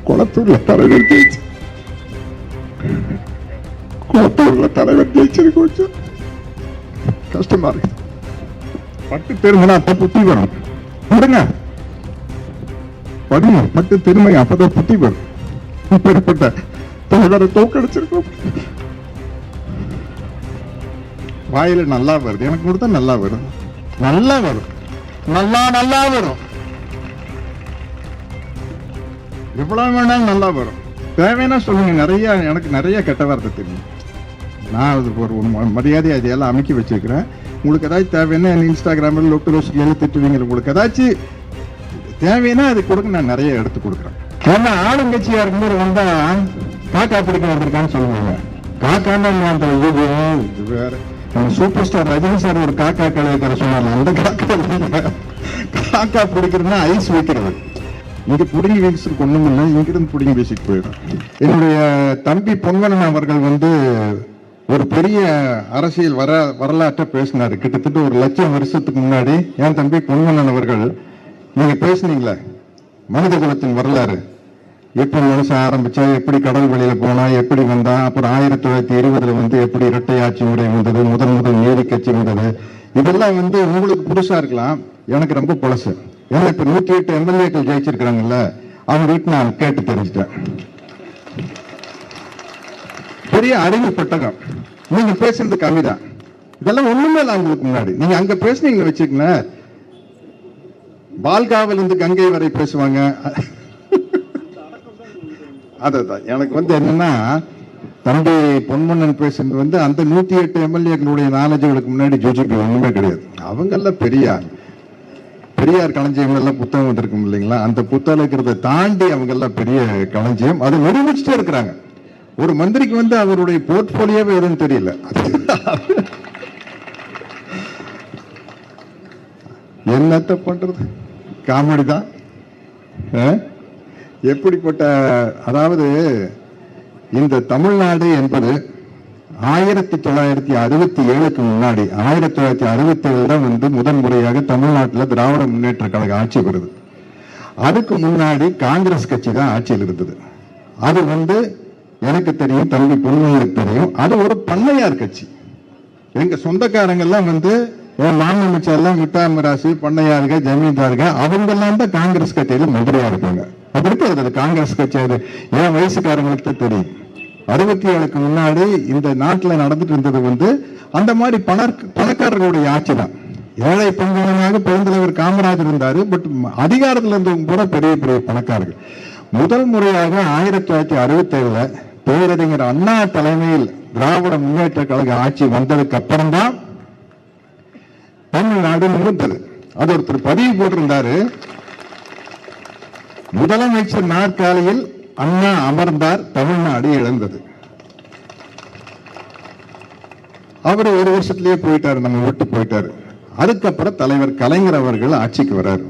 குளத்தூர்ல தலைவர் ஜெயிச்சு, குளத்தூர்ல தலைவர் ஜெயிச்சது கொஞ்சம் கஷ்டமா இருக்கு. பட்டு பெருமைனா அப்ப புத்தி வரும். விடுங்க, படிங்க, பட்டு பெருமை அப்பதான் புத்தி வரும். இப்படிப்பட்ட தலைவரை தோக்கடிச்சிருக்கோம். வாயில நல்லா வருது, எனக்கு கொடுத்தா நல்லா வரும், நல்லா வரும், நல்லா வரும், எவ்வளவு வேணாலும் நல்லா வரும். தேவைன்னா சொல்லுங்க, எனக்கு நிறைய கெட்ட வார்த்தை தெரியும். நான் அது ஒரு மரியாதை அதையெல்லாம் அமைக்கி வச்சிருக்கிறேன். உங்களுக்கு ஏதாச்சும் தேவைன்னா இன்ஸ்டாகிராமில் லொட்டு ரோசிகள் திட்டுவீங்க. உங்களுக்கு ஏதாச்சும் தேவைன்னா அது கொடுங்க, நான் நிறைய எடுத்து கொடுக்குறேன். ஏன்னா ஆளுங்கட்சியா இருக்கும்போது வந்தா காக்கா பிடிக்க வந்திருக்கான்னு சொல்லுவாங்க. காக்கான்னு அந்த இது வேற. சூப்பர் ஸ்டார் ரஜினி சார் ஒரு காக்கா கலைஞர் சொன்னாங்க. அந்த காக்கா பிடிக்கிறதுனா ஐஸ் வைக்கிறது. இங்க புடுங்கி வீசுக்கு ஒண்ணும் இல்லை, இங்கிருந்து புடுங்கி வீசிட்டு போயிடும். என்னுடைய தம்பி பொன்வனன் அவர்கள் ஒரு பெரிய அரசியல் வரலாற்றை பேசினாரு. கிட்டத்தட்ட 1,00,000 வருஷத்துக்கு முன்னாடி என் தம்பி பொன்வனன் அவர்கள், நீங்க பேசுனீங்களே மனித குலத்தின் வரலாறு, எப்படி மனுஷன் ஆரம்பிச்சா, எப்படி கடல் வழியில போனா, எப்படி வந்தா, அப்புறம் 1920 எப்படி இரட்டை ஆட்சி முறை வந்தது, முதல் நீதி கட்சி வந்தது. இதெல்லாம் உங்களுக்கு புதுசா இருக்கலாம், எனக்கு ரொம்ப பழசு. ஏன்னா இப்ப 108 எம்எல்ஏக்கள் ஜெயிச்சிருக்கிறாங்கல்ல, அவங்க வீட்டு நான் கேட்டு தெரிஞ்சுட்டேன். பெரிய அறிவு பெட்டகம். நீங்க பேசுறது கவிதான், இதெல்லாம் ஒண்ணுமே இல்லை உங்களுக்கு முன்னாடி. நீங்க அங்க பேசுனீங்க வச்சுக்கங்க, பால்காவில் இருந்து கங்கை வரை பேசுவாங்க. அதான் எனக்கு என்னன்னா, தம்பி பொன்மன்னன் பேசுறது அந்த 108 எம்எல்ஏக்களுடைய நாலேஜுகளுக்கு முன்னாடி ஜோஜிபி ஒண்ணுமே கிடையாது. அவங்க எல்லாம் பெரியார் களஞ்சியம் எல்லாம் புத்தகம் வந்திருக்கும் இல்லைங்களா, அந்த புத்தகம் இருக்கிறத தாண்டி அவங்க எல்லாம் பெரிய களஞ்சியம். அதை நிரூபிச்சுட்டே இருக்கிறாங்க. ஒரு மந்திரிக்கு அவருடைய போர்ட்போலியோவே எதுவும் தெரியல. என்னத்த பண்றது, காமெடி தான். எப்படிப்பட்ட, அதாவது இந்த தமிழ்நாடு என்பது 1967க்கு முன்னாடி 1967 தான் முதன் முறையாக தமிழ்நாட்டில் திராவிட முன்னேற்ற கழக ஆட்சி வருது. அதுக்கு முன்னாடி காங்கிரஸ் கட்சி தான் ஆட்சியில் இருந்தது. அது எனக்கு தெரியும், தம்பி பொன்மனனுக்கு தெரியும். அது ஒரு பண்ணையார் கட்சி. எங்க சொந்தக்காரங்க எல்லாம் என் மாமன் அமைச்சர்லாம் விட்டாமராசி பண்ணையாருங்க, ஜமீன்தாருங்க, அவங்க எல்லாம் தான் காங்கிரஸ் கட்சியில மந்திரியா இருக்காங்க. அப்படி அது காங்கிரஸ் கட்சி. அது என் வயசுக்காரங்களுக்கு தெரியும். 67க்கு முன்னாடி இந்த நாட்டில் நடந்துட்டு இருந்தது அந்த மாதிரி பணக்காரர்களுடைய ஆட்சி தான். ஏழை பங்குகளாக பெருந்தலைவர் காமராஜர் இருந்தாரு. பட் அதிகாரத்தில் இருந்தவங்க கூட பெரிய பெரிய பணக்காரர்கள். முதல் முறையாக 1967 பேரறிஞர் அண்ணா தலைமையில் திராவிட முன்னேற்ற கழக ஆட்சி வந்ததுக்கு அப்புறம் தான் தமிழ்நாடு நிறுத்தது. அது ஒருத்தர் பதிவு போட்டிருந்தாரு, முதலமைச்சர் நாற்காலியில் அண்ணா அமர்ந்தார், தமிழ்நாடு இழந்தது. அவர் ஒரு வருஷத்திலேயே போயிட்டாரு, நம்ம விட்டு போயிட்டாரு. அதுக்கப்புறம் தலைவர் கலைஞர் அவர்கள் ஆட்சிக்கு வர்றாரு.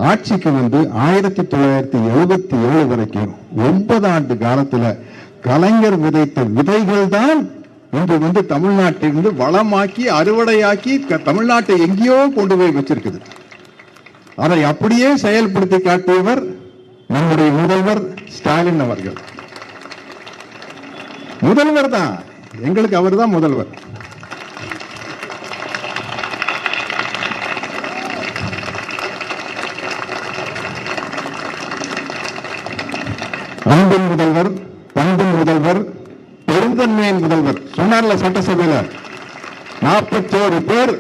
ஆட்சிக்கு 1977 வரைக்கும் 9 ஆண்டு காலத்துல கலைஞர் விதைத்த விதைகள் தான் இன்று தமிழ்நாட்டிலிருந்து வளமாக்கி அறுவடையாக்கி தமிழ்நாட்டை எங்கேயோ கொண்டு போய் வச்சிருக்குது. அதை அப்படியே செயல்படுத்தி காட்டியவர் நம்முடைய முதல்வர் ஸ்டாலின் அவர்கள். முதல்வர் தான் எங்களுக்கு, அவர் தான் முதல்வர். அன்பின் முதல்வர், பண்பின் முதல்வர், பெருந்தன்மையின் முதல்வர். சொன்னார்ல சட்டசபையில 41 பேர்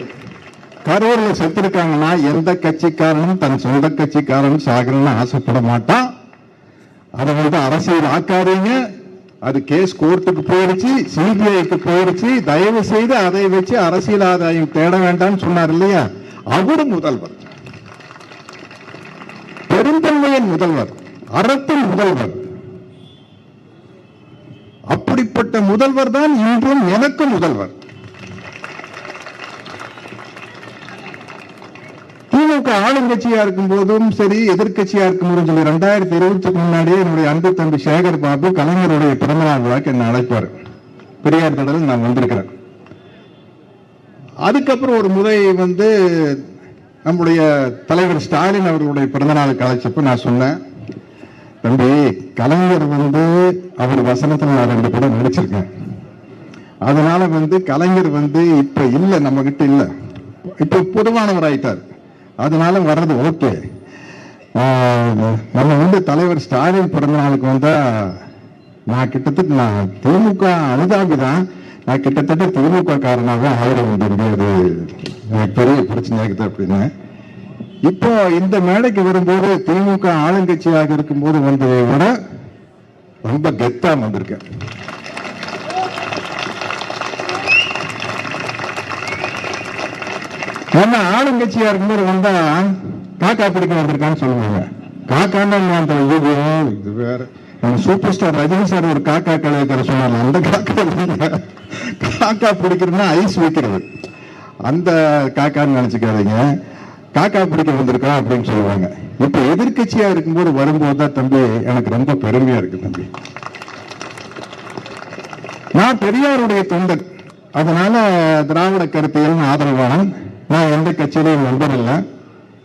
கரூர்ல செத்துருக்காங்கன்னா எந்த கட்சிக்காரனும் தன் சொந்த கட்சிக்காரன் சாகணும்னு ஆசைப்பட மாட்டான். அதை அரசியல் ஆக்காதீங்க, அது கேஸ் கோர்ட்டுக்கு போயிடுச்சு, சிபிஐக்கு போயிடுச்சு, தயவு செய்து அதை வச்சு அரசியல் ஆதாயம் தேட வேண்டாம்னு சொன்னார் இல்லையா, அவரு முதல்வர், பெருந்தன்மையின் முதல்வர், அறத்தின் முதல்வர். அப்படிப்பட்ட முதல்வர் தான் இன்றும் எனக்கு முதல்வர். திமுக ஆளுங்கட்சியா இருக்கும் போதும் சரி, எதிர்கட்சியா இருக்கும் போதும் சொல்லி 2020க்கு முன்னாடியே என்னுடைய அன்பு தம்பி சேகர் பாபு கலைஞருடைய பிறந்தநாள் விழாக்கு என்ன அழைப்பாரு. பெரியார் திடலில் நான் வந்திருக்கிறேன். அதுக்கப்புறம் ஒரு முறை நம்முடைய தலைவர் ஸ்டாலின் அவர்களுடைய பிறந்தநாளுக்கு அழைச்சப்ப நான் சொன்னேன், தம்பி, கலைஞர் வந்து அவர் வசனத்துல நான் 2 படம் நடிச்சிருக்கேன். அதனால கலைஞர் இப்ப இல்ல, நம்ம கிட்ட இல்ல, இப்ப பொதுவானவர் ஆயிட்டார். அதனால வர்றது ஓகே. நம்ம தலைவர் ஸ்டாலின் பிறந்த நாளுக்கு வந்தா நான் கிட்டத்தட்ட நான் திமுக அனுதாபிதான், நான் கிட்டத்தட்ட திமுக காரணமாக ஆயிட முடியாது, பெரிய பிரச்சனை இருக்குது அப்படின்னு. இப்போ இந்த மேடைக்கு வரும்போது திமுக ஆளுங்கட்சியாக இருக்கும்போது வந்ததை விட ரொம்ப கெத்தா வந்திருக்கேன். நம்ம ஆளுங்கட்சியா இருக்கும்போது வந்தா காக்கா பிடிக்க வந்திருக்கான்னு சொல்லுவாங்க. காக்கான்னு இது வேற. நம்ம சூப்பர் ஸ்டார் ரஜினி சார் ஒரு காக்கா கலைஞர் சொன்னாங்க, அந்த காக்கா பிடிக்கிறதுனா ஐஸ் வைக்கிறது, அந்த காக்கான்னு நினைச்சுக்காதீங்க, காக்கா பிடிக்க வந்திருக்கா அப்படின்னு சொல்லுவாங்க. இப்ப எதிர்கட்சியா இருக்கும்போது வரும்போதுதான் தம்பி எனக்கு ரொம்ப பெருமையா இருக்கு. தம்பி, நான் பெரியாருடைய தொண்டன், அதனால திராவிட கருத்தியல் ஆதரவான நான் எந்த கட்சியிலையும் நண்பர் இல்லை.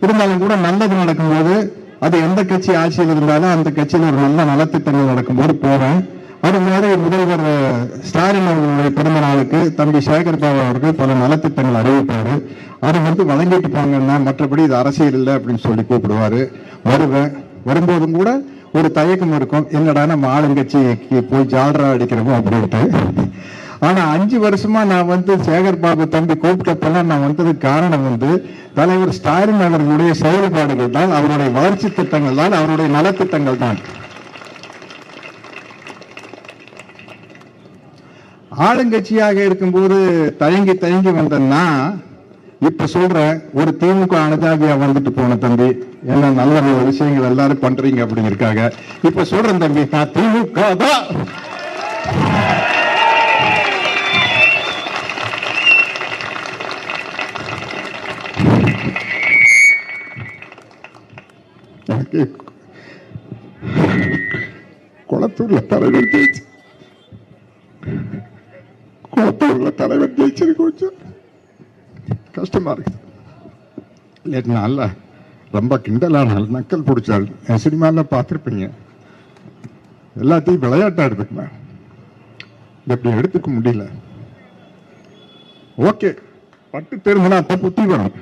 இருந்தாலும் கூட நல்லது நடக்கும்போது, அது எந்த கட்சி ஆட்சியில் இருந்தாலும் அந்த கட்சியில் ஒரு நல்ல நலத்திட்டங்கள் நடக்கும்போது போறேன். அது மாதிரி முதல்வர் ஸ்டாலின் அவர்களுடைய பிறந்த நாளுக்கு தம்பி சேகர் பாபு அவர்கள் பல நலத்திட்டங்கள் அறிவிப்பாரு. அதை வழங்கிட்டு போங்கன்னா, மற்றபடி இது அரசியல் இல்லை அப்படின்னு சொல்லி கூப்பிடுவாரு. வருவேன். வரும்போதும் கூட ஒரு தயக்கம் இருக்கும், என்னடா நம்ம ஆளுங்கட்சிக்கு போய் ஜால்ரா அடிக்கிறோமோ அப்படின்ட்டு. ஆனா 5 வருஷமா நான் சேகர் பாபு தம்பி கூப்பிட்டப்பெல்லாம் நான் வந்ததுக்கு காரணம் தலைவர் ஸ்டாலின் அவர்களுடைய செயல்பாடுகள் தான், அவருடைய வளர்ச்சி திட்டங்கள் தான், அவருடைய நலத்திட்டங்கள் தான். ஆளுங்கட்சியாக இருக்கும்போது தயங்கி தயங்கி வந்தேன்னா, இப்ப சொல்றேன், ஒரு திமுக அனுதாபியா போன தம்பி, என்ன நல்ல நல்ல விஷயங்கள் எல்லாரும் பண்றீங்க அப்படிங்கிறக்காக இப்ப சொல்றேன் தம்பி, நான் திமுக தான். குளத்தூர்ல தலைவர் ஜெயிச்சு, குளத்தூர்ல தலைவர் ஜெயிச்சது கொஞ்சம் கஷ்டமா இருக்கு. இல்ல ரொம்ப கிண்டலானால் நக்கல் பிடிச்சாள். என் சினிமால பார்த்துருப்பீங்க, எல்லாத்தையும் விளையாட்டா எடுத்துக்கலாம், எப்படி எடுத்துக்க முடியல. ஓகே, பட்டு திருமணம் அப்ப புத்தி வரும்,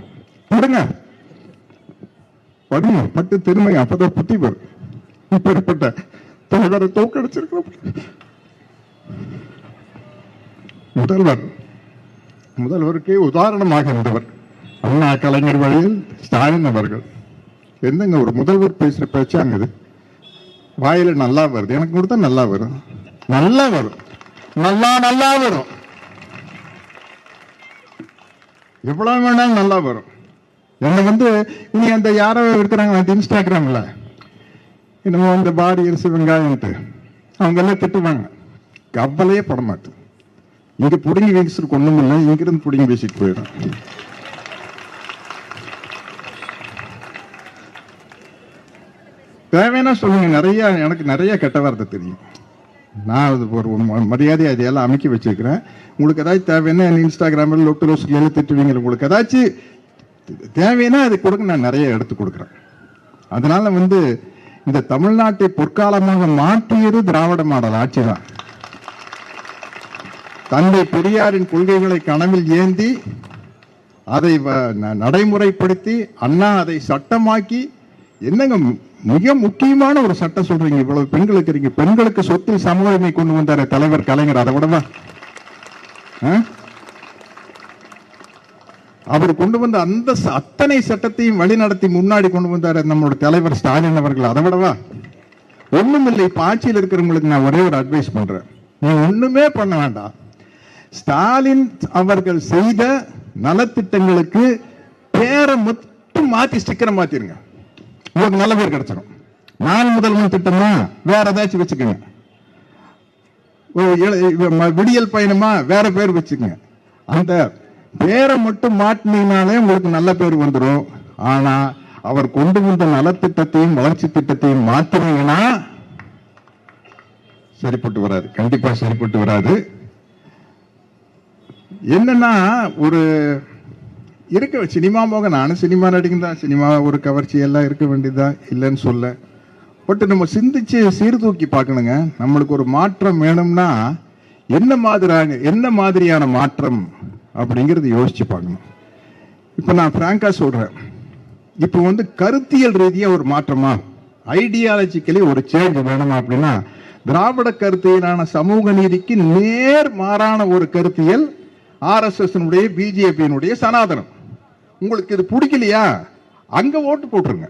விடுங்க படிங்க, பட்டு திருமை அப்பதான் புத்தி வரும். இப்படிப்பட்ட தலைவரை தோக்கடிச்சிருக்கிறோம். முதல்வருக்கு உதாரணமாக இருந்தவர் அண்ணா கலைஞர் வழியில் ஸ்டாலின் அவர்கள். என்னங்க ஒரு முதல்வர் பேசுற பேச்சாங்குது, வாயில நல்லா வருது, எனக்கு கொடுத்தா நல்லா வரும், நல்லா வரும், நல்லா வரும், எவ்வளவு வேணாலும் நல்லா வரும். என்ன இனி அந்த யாரோ இருக்கிறாங்க இன்ஸ்டாகிராம்ல, என்னமோ இந்த பாடி அரிசி வெங்காயம்ட்டு அவங்க எல்லாம் திட்டுவாங்க, கவலையே பட மாட்டேன். இங்க புடுங்கி வீசிட்டு ஒண்ணும் இல்லை, இங்கிருந்து புடுங்கி வீசிட்டு போயிடும். தேவைன்னா சொல்லுங்க, எனக்கு நிறைய கெட்ட வார்த்தை தெரியும், நான் அது ஒரு மரியாதை அதையெல்லாம் அமைக்க வச்சிருக்கிறேன். உங்களுக்கு ஏதாச்சும் தேவைன்னா இன்ஸ்டாகிராமில் லொட்டு ரோஸ்ல திட்டுவீங்க, உங்களுக்கு ஏதாச்சும் தேவைன்னா அது கொடுக்க நான் நிறைய எடுத்து கொடுக்குறேன். அதனால இந்த தமிழ்நாட்டை பொற்காலமாக மாற்றியது திராவிட மாடல் ஆட்சி தான். தந்தை பெரியாரின் கொள்கைகளை கனவில் ஏந்தி அதை நடைமுறைப்படுத்தி அண்ணா அதை சட்டமாக்கி, என்னங்க மிக முக்கியமான ஒரு சட்டம் சொல்றீங்க, இவ்வளவு பெண்களுக்கு இருக்கீங்க, பெண்களுக்கு சொத்தில் சமூகமை கொண்டு வந்தார் தலைவர் கலைஞர். அதை விடவா அவர் கொண்டு வந்த அந்த அத்தனை சட்டத்தையும் வழிநடத்தி முன்னாடி கொண்டு வந்தார் நம்மளோட தலைவர் ஸ்டாலின் அவர்கள். அதை விடவா ஒண்ணும் இல்லை. இப்ப ஆட்சியில் இருக்கிறவங்களுக்கு நான் ஒரே ஒரு அட்வைஸ் பண்றேன், நீங்க ஒண்ணுமே பண்ண வேண்டாம். ஸ்டாலின் அவர்கள் செய்த நலத்திட்டங்களுக்கு பேரை மட்டும் மாத்தி ஸ்டிக்கரை மாத்திருங்க, உங்களுக்கு நல்ல பேர் கிடைச்சிடும். நான் முதல்வன் திட்டமா வேற ஏதாச்சும் வச்சுக்கோங்க, விடியல் பயணமா வேற பேர் வச்சுக்கோங்க. அந்த பேரை மட்டும் மாட்டினீங்கனாலே உங்களுக்கு நல்ல பேர் வந்துடும். ஆனா அவர் கொண்டு வந்த நலத்திட்டத்தையும் வளர்ச்சி திட்டத்தையும் மாத்தினீங்கன்னா சரிப்பட்டு வராது, கண்டிப்பா சரிப்பட்டு வராது. என்னன்னா ஒரு இருக்க சினிமா போக, நானும் சினிமா நடிகன் தான், சினிமா ஒரு கவர்ச்சி எல்லாம் இருக்க வேண்டியதுதான், இல்லைன்னு சொல்ல. பட் நம்ம சிந்திச்சு சீர்தூக்கி பார்க்கணுங்க. நம்மளுக்கு ஒரு மாற்றம் வேணும்னா என்ன மாதிரியான மாற்றம் அப்படிங்கிறது யோசிச்சு பார்க்கணும். இப்ப நான் பிராங்கா சொல்றேன், இப்ப கருத்தியல் ரீதியா ஒரு மாற்றமா, ஐடியாலஜிக்கலி ஒரு சேஞ்ச் வேணுமா அப்படின்னா, திராவிட கருத்தியலான சமூக நீதிக்கு நேர் மாறான ஒரு கருத்தியல் RSS பிஜேபியினுடைய சனாதனம். உங்களுக்கு இது பிடிக்கலையா, அங்க ஓட்டு போட்டுருங்க.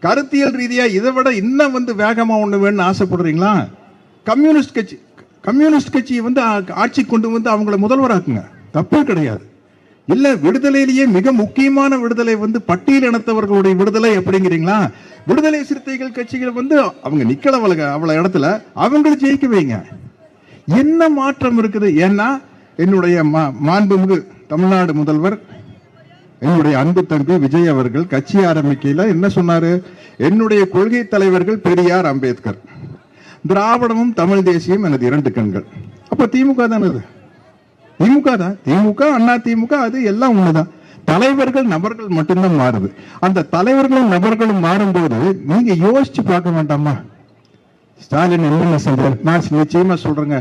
கருத்தியல் ரீதியா இதை விட இன்னும் வேகமா ஒண்ணு வேணும்னு ஆசைப்படுறீங்களா, கம்யூனிஸ்ட் கட்சியை ஆட்சி கொண்டு அவங்களை முதல்வராக்குங்க, தப்பே கிடையாது. இல்ல விடுதலையிலேயே மிக முக்கியமான விடுதலை பட்டியல் இனத்தவர்களுடைய விடுதலை அப்படிங்கிறீங்களா, விடுதலை சிறுத்தைகள் கட்சிகள் அவங்க நிக்கல அவ்வளவு இடத்துல அவங்களை ஜெயிக்க வைங்க. என்ன மாற்றம் இருக்குது? ஏன்னா என்னுடைய மாண்புமிகு தமிழ்நாடு முதல்வர் என்னுடைய அன்பு தம்பி விஜய் அவர்கள் கட்சி ஆரம்பிக்கையில என்ன சொன்னாரு, என்னுடைய கொள்கை தலைவர்கள் பெரியார், அம்பேத்கர், திராவிடமும் தமிழ் தேசியம் எனது இரண்டு கண்கள். அப்ப திமுக தானே, திமுக தான், திமுக அண்ணா திமுக அது எல்லாம் ஒண்ணுதான். தலைவர்கள் நபர்கள் மட்டும்தான் மாறுது. அந்த தலைவர்களும் நபர்களும் மாறும்போது நீங்க யோசிச்சு பார்க்க வேண்டாமா, ஸ்டாலின் என்ன செஞ்சார்? நான் நிச்சயமா சொல்றேங்க,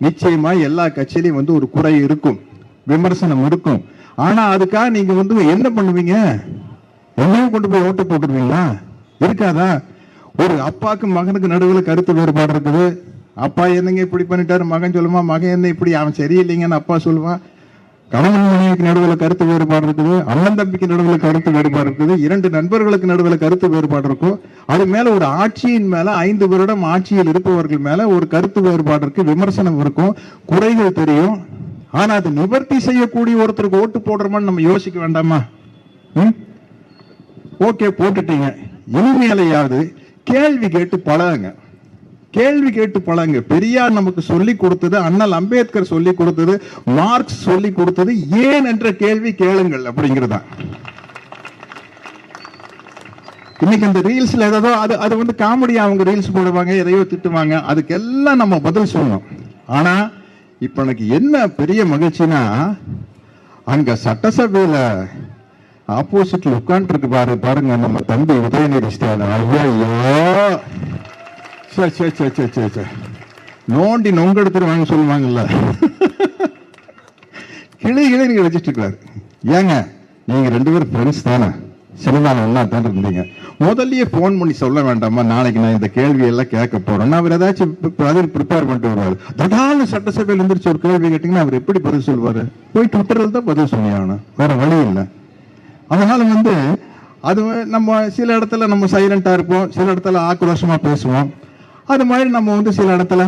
நிச்சயமா எல்லா கட்சியிலையும் ஒரு குறை இருக்கும், விமர்சனம் இருக்கும். ஆனா அதுக்காக நீங்க என்ன பண்ணுவீங்க, என்னையும் கொண்டு போய் ஓட்டு போட்டுருவீங்களா? இருக்காதா? ஒரு அப்பாக்கு மகனுக்கு நடுவில் கருத்து வேறுபாடு இருக்குது. அப்பா என்னங்க இப்படி பண்ணிட்டாரு, மகன் சொல்லுமா, மகன் என்ன இப்படி, அவன் சரியில்லைங்கன்னு அப்பா சொல்லுவான். கணவன் மனைவிக்கு நடுவில் கருத்து வேறுபாடு இருக்குது, அண்ணன் தம்பிக்கு நடுவில் கருத்து வேறுபாடு இருக்குது, இரண்டு நண்பர்களுக்கு நடுவில் கருத்து வேறுபாடு இருக்கும். அது மேல ஒரு ஆட்சியின் மேல 5 வருடம் ஆட்சியில் இருப்பவர்கள் மேல ஒரு கருத்து வேறுபாடு இருக்கு, விமர்சனம் இருக்கும், குறைகள் தெரியும். ஆனா அது நிவர்த்தி செய்யக்கூடிய ஒருத்தருக்கு ஓட்டு போடுறோமான்னு நம்ம யோசிக்க வேண்டாமா? ஓகே போட்டுட்டீங்க, இனிமேலையாவது கேள்வி கேட்டு பழகுங்க, கேள்வி கேட்டு பழங்க. பெரியார் நமக்கு சொல்லி கொடுத்தது, அண்ணல் அம்பேத்கர் சொல்லி கொடுத்தது, மார்க்ஸ் சொல்லி கொடுத்தது, ஏன் என்ற கேள்வி கேளுங்கள் அப்படிங்கிறதா. இன்னைக்கு இந்த ரீல்ஸ்ல ஏதோ அது காமெடியா அவங்க ரீல்ஸ் போடுவாங்க, எதையோ திட்டுவாங்க, அதுக்கெல்லாம் நம்ம பதில் சொல்லணும். ஆனா இப்ப எனக்கு என்ன பெரிய மகிழ்ச்சினா, அங்க சட்டசபையில ஆப்போசிட்ல உட்கார்ந்து இருக்கு பாருங்க நம்ம தம்பி உதயநிதி ஸ்டாலின். ஐயோ நோண்டி நொங்க எடுத்துருவாங்க சொல்லுவாங்கல்ல, கிளி நீங்க வச்சுட்டு இருக்காரு. ஏங்க நீங்க 2 பேரும் ஃப்ரெண்ட்ஸ் தானே, சினிமாவில் ஒன்னா தான் இருந்தீங்க, முதல்லயே போன் பண்ணி சொல்ல வேண்டாமா, நாளைக்கு நான் இந்த கேள்வி எல்லாம் கேட்க போறேன், அவர் ஏதாச்சும் பதில் ப்ரிப்பேர் பண்ணிட்டு வருவாரு. தடால சட்டசபையில் இருந்துச்சு ஒரு கேள்வி கேட்டீங்கன்னா அவர் எப்படி பதில் சொல்வாரு? போய் ட்விட்டரில் தான் பதில் சொன்னியாகணும், வேற வழி இல்லை. அதனால அது நம்ம சில இடத்துல நம்ம சைலண்டா இருப்போம், சில இடத்துல ஆக்ரோஷமா பேசுவோம். அது மாதிரி நம்ம சில இடத்துல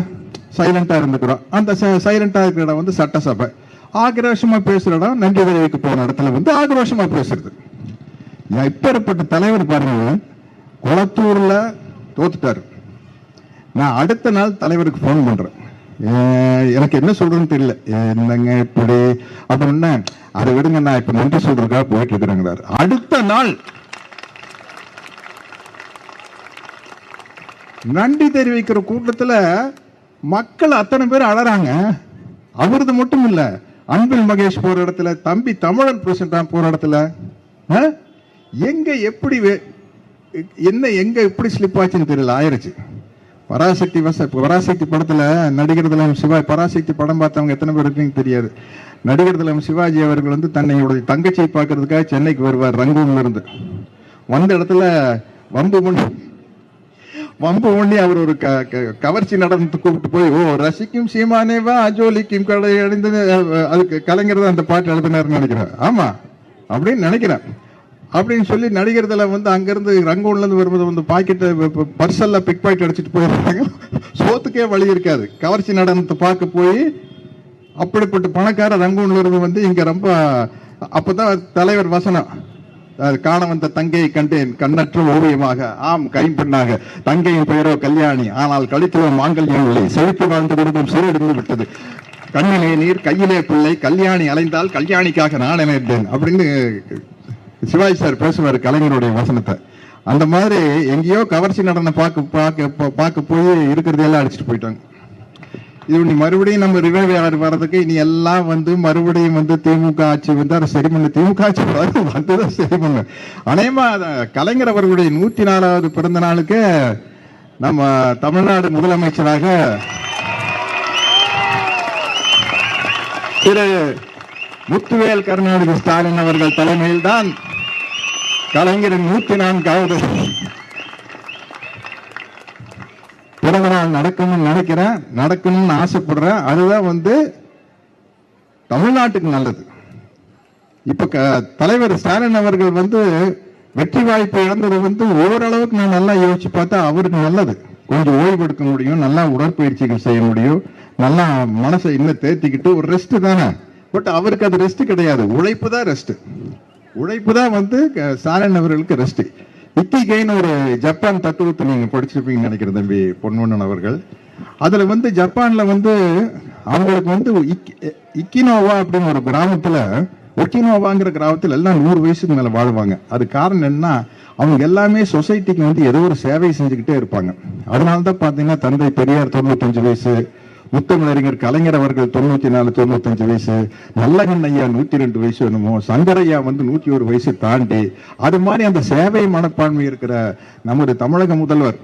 சைலண்டா இருந்துக்கிறோம். அந்த சைலண்டா இருக்கிற இடம் சட்டசபை. ஆக்ரோஷமா பேசுற இடம் நன்றி தெரிவிக்க போன இடத்துல ஆக்ரோஷமா பேசுறது. இப்பேற்பட்ட தலைவர் பாருங்க, குளத்தூர்ல தோத்துட்டாரு. நான் அடுத்த நாள் தலைவருக்கு போன் பண்றேன், எனக்கு என்ன சொல்றதுன்னு தெரியல, என்னங்க இப்படி அப்படின்னா, அதை விடுங்க நான் இப்ப நன்றி சொல்றதுக்காக போயிட்டு இருக்கிறேங்கிறாரு. அடுத்த நாள் நன்றி தெரிவிக்கிற கூட்டத்துல மக்கள் அத்தனை பேர் அழறாங்க. அவரது மட்டும் இல்ல, அன்பில் மகேஷ் போற இடத்துல, தம்பி தமிழன் பிரசிடண்ட் போற இடத்துல, எங்க எப்படி எங்க எப்படி ஸ்லிப் ஆச்சுன்னு தெரியல, ஆயிருச்சு. பராசக்தி படத்துல நடிகர் திலகம் சிவாஜி, பராசக்தி படம் பார்த்தவங்க எத்தனை பேர் இருக்குன்னு தெரியாது. நடிகர் திலகம் சிவாஜி அவர்கள் தன்னையுடைய தங்கச்சியை பார்க்கறதுக்காக சென்னைக்கு வருவார். ரங்கூன்ல இருந்து வந்த இடத்துல வம்பு பண்ணி அவர் ஒரு கவர்ச்சி நடந்து கூப்பிட்டு போய், ஓ ரசிக்கும் சீமானேவா அஜோலிக்கும் கடை அடைந்தது, அதுக்கு கலைஞர் தான் அந்த பாட்டு எழுதினார்னு நினைக்கிறேன். ஆமா அப்படின்னு நினைக்கிறேன். அப்படின்னு சொல்லி நடிகர்ல அங்கிருந்து ரங்கூன்ல இருந்து வரும்போது பாக்கெட்டு பர்சல்ல பிக் பாக்கெட் அடிச்சுட்டு போயிருக்காங்க. சோத்துக்கே வழி இருக்காது. கவர்ச்சி நடனத்தை பார்க்க போய் அப்படிப்பட்ட பணக்கார ரங்கூன்ல இருந்து இங்க ரொம்ப அப்பதான் தலைவர் வசனம், காண வந்த தங்கையை கண்டேன் கண்ணற்ற ஓவியமாக, ஆம் கைம்பெண்ணாக, தங்கையின் பெயரோ கல்யாணி, ஆனால் கழித்துவ மாங்கல்யம் இல்லை, செழித்து வாழ்ந்து குடும்பம் சீரடிந்து விட்டது, கண்ணிலே நீர் கையிலே பிள்ளை, கல்யாணி அலைந்தால் கல்யாணிக்காக நான் நினைத்தேன் அப்படின்னு சிவாஜி சார் பேசுவார் கலைஞருடைய வசனத்தை. அந்த மாதிரி எங்கேயோ கவர்ச்சி நடன பார்க்க போய் இருக்கிறதையெல்லாம் அடிச்சுட்டு போயிட்டாங்க. இது மறுபடியும் நம்ம ரிவைவ் வர்றதுக்கு இனி எல்லாம் வந்து மறுபடியும் வந்து திமுக ஆட்சி வந்து அதை சரி பண்ணு, திமுக ஆட்சி வந்துதான் சரி பண்ணு. அநேகமா கலைஞர் அவர்களுடைய 104வது பிறந்த நாளுக்கு நம்ம தமிழ்நாடு முதலமைச்சராக திரு முத்துவேல் கருணாநிதி ஸ்டாலின் அவர்கள் தலைமையில் தான் கலைஞரின் 104வது பிறந்த நாள் நடக்கணும்னு நினைக்கிறேன், நடக்கணும்னு ஆசைப்படுறேன். அதுதான் வந்து தமிழ்நாட்டுக்கு நல்லது. இப்ப தலைவர் ஸ்டாலின் அவர்கள் வந்து வெற்றி வாய்ப்பு இழந்தது வந்து ஓரளவுக்கு நான் நல்லா யோசிச்சு பார்த்தா அவருக்கு நல்லது. கொஞ்சம் ஓய்வு எடுக்க முடியும், நல்லா உடற்பயிற்சிகள் செய்ய முடியும், நல்லா மனசை இன்னும் தேர்த்திக்கிட்டு ஒரு ரெஸ்ட் தானே. பட் அவருக்கு அது ரெஸ்ட் கிடையாது, உழைப்பு தான் ரெஸ்ட். உழைப்பு தான் வந்து ஸ்டாலின் அவர்களுக்கு ரெஸ்ட். இக்கிகைன்னு ஒரு ஜப்பான் தத்துவத்தை நீங்க படிச்சிருப்பீங்கன்னு நினைக்கிறேன் தம்பி பொன்வண்ணன் அவர்கள். அதுல வந்து ஜப்பான்ல வந்து அவங்களுக்கு வந்து இக்கினோவா அப்படின்னு ஒரு கிராமத்துல, ஒக்கினோவாங்கிற கிராமத்தில் எல்லாம் 100 வயசுக்கு மேல வாழ்வாங்க. அது காரணம் என்னன்னா அவங்க எல்லாமே சொசைட்டிக்கு வந்து ஏதோ ஒரு சேவை செஞ்சுக்கிட்டே இருப்பாங்க. அதனாலதான் பாத்தீங்கன்னா தந்தை பெரியார் 95 வயசு, முத்தமிழறிஞர் கலைஞர் அவர்கள் 94, 95 வயசு, நல்லகண்ண ஐயா 102 வயசு என்னமோ, சங்கரையா வந்து 101 வயசு தாண்டி, அது மாதிரி அந்த சேவை மனப்பான்மை இருக்கிற நம்முடைய தமிழக முதல்வர்,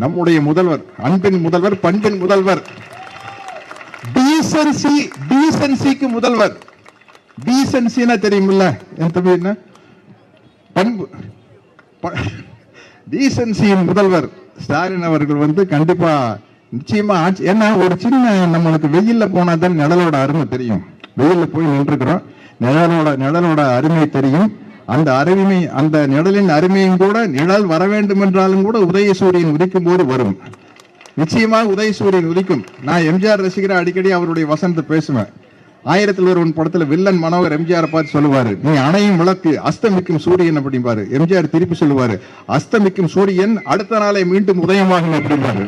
நம்முடைய முதல்வர், அன்பின் முதல்வர், பண்பின் முதல்வர், டீசன்சிக்கு முதல்வர். டீசன்சினா தெரியுமில்ல என் தம்பி, என்ன பண்பு, டீசன்சியின் முதல்வர் ஸ்டாலின் அவர்கள் வந்து கண்டிப்பா நிச்சயமா ஆட்சி. ஏன்னா ஒரு சின்ன நம்மளுக்கு வெயில்ல போனா தான் நிழலோட அருமை தெரியும். வெயில்ல போய் நின்றுக்கிறோம், நிழலோட அருமை தெரியும். அந்த நிழலின் அருமையும் கூட நிழல் வர வேண்டும் என்றாலும் கூட உதயசூரியன் உதிக்கும் போது வரும். நிச்சயமாக உதயசூரியன் உதிக்கும். நான் எம்ஜிஆர் ரசிகரை அடிக்கடி அவருடைய வசனத்தை பேசுவேன். 1001 படத்துல வில்லன் மனோகர் எம்ஜிஆர் பார்த்து சொல்லுவாரு, நீ அணையும் விளக்கு அஸ்தமிக்கும் சூரியன் அப்படிம்பாரு. எம்ஜிஆர் திருப்பி சொல்லுவாரு, அஸ்தமிக்கும் சூரியன் அடுத்த நாளை மீண்டும் உதயமாகும் அப்படிம்பாரு.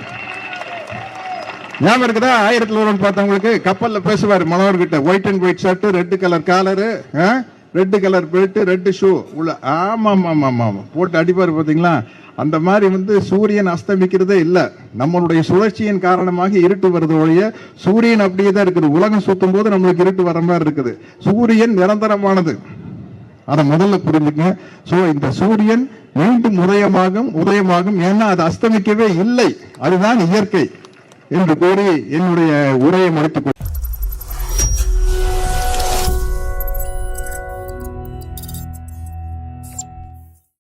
ஞாபகம் இருக்குதா? 1001 பார்த்தவங்களுக்கு கப்பல்ல பேசுவாரு மனோகர் கிட்ட, white and white shirt, red colour collar, red colour belt, red shoe உள்ள, ஆமா போட்டு அடிப்பாரு. பாத்தீங்களா? அந்த மாதிரி வந்து சூரியன் அஸ்தமிக்கிறதே இல்ல. நம்மளுடைய சுழற்சியின் காரணமாக இருட்டு வருது ஒழிய சூரியன் அப்படியே தான் இருக்குது. உலகம் சுத்தும் போது நம்மளுக்கு இருட்டு வர மாதிரி இருக்குது. சூரியன் நிரந்தரமானது, அதை முதல்ல புரிஞ்சுங்க. சோ இந்த சூரியன் மீண்டும் உதயமாகும். ஏன்னா அது அஸ்தமிக்கவே இல்லை, அதுதான் இயற்கை என்று கூறி என்னுடைய உரையை முடித்துக்